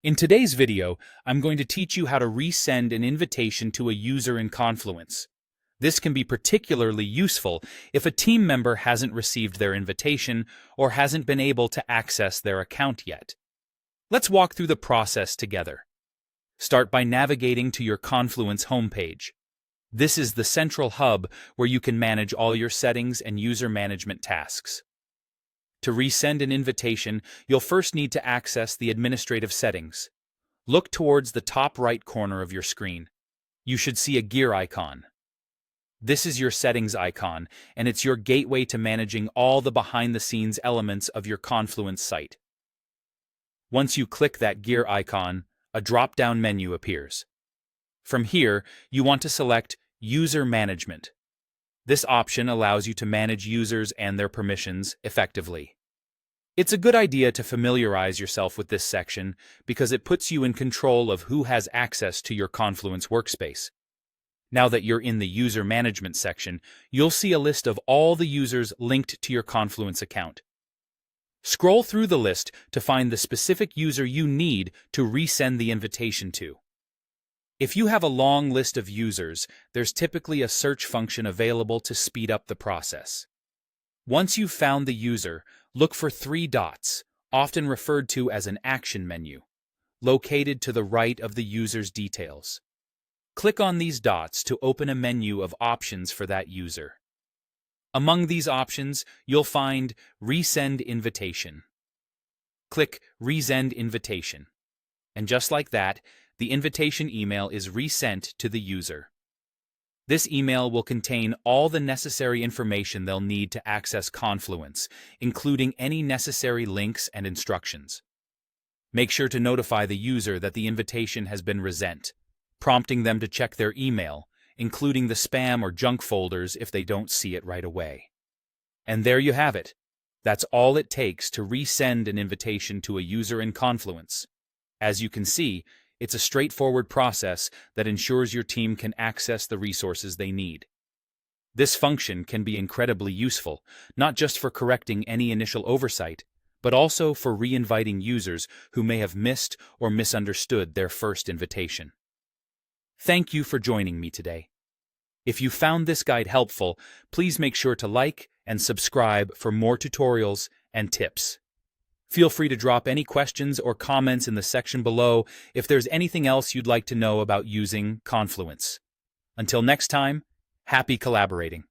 In today's video, I'm going to teach you how to resend an invitation to a user in Confluence. This can be particularly useful if a team member hasn't received their invitation or hasn't been able to access their account yet. Let's walk through the process together. Start by navigating to your Confluence homepage. This is the central hub where you can manage all your settings and user management tasks. To resend an invitation, you'll first need to access the administrative settings. Look towards the top right corner of your screen. You should see a gear icon. This is your settings icon, and it's your gateway to managing all the behind-the-scenes elements of your Confluence site. Once you click that gear icon, a drop-down menu appears. From here, you want to select User Management. This option allows you to manage users and their permissions effectively. It's a good idea to familiarize yourself with this section because it puts you in control of who has access to your Confluence workspace. Now that you're in the User Management section, you'll see a list of all the users linked to your Confluence account. Scroll through the list to find the specific user you need to resend the invitation to. If you have a long list of users, there's typically a search function available to speed up the process. Once you've found the user, look for three dots, often referred to as an action menu, located to the right of the user's details. Click on these dots to open a menu of options for that user. Among these options, you'll find Resend Invitation. Click Resend Invitation. And just like that, the invitation email is resent to the user. This email will contain all the necessary information they'll need to access Confluence, including any necessary links and instructions. Make sure to notify the user that the invitation has been resent, prompting them to check their email, including the spam or junk folders if they don't see it right away. And there you have it. That's all it takes to resend an invitation to a user in Confluence. As you can see, it's a straightforward process that ensures your team can access the resources they need. This function can be incredibly useful, not just for correcting any initial oversight, but also for re-inviting users who may have missed or misunderstood their first invitation. Thank you for joining me today. If you found this guide helpful, please make sure to like and subscribe for more tutorials and tips. Feel free to drop any questions or comments in the section below if there's anything else you'd like to know about using Confluence. Until next time, happy collaborating.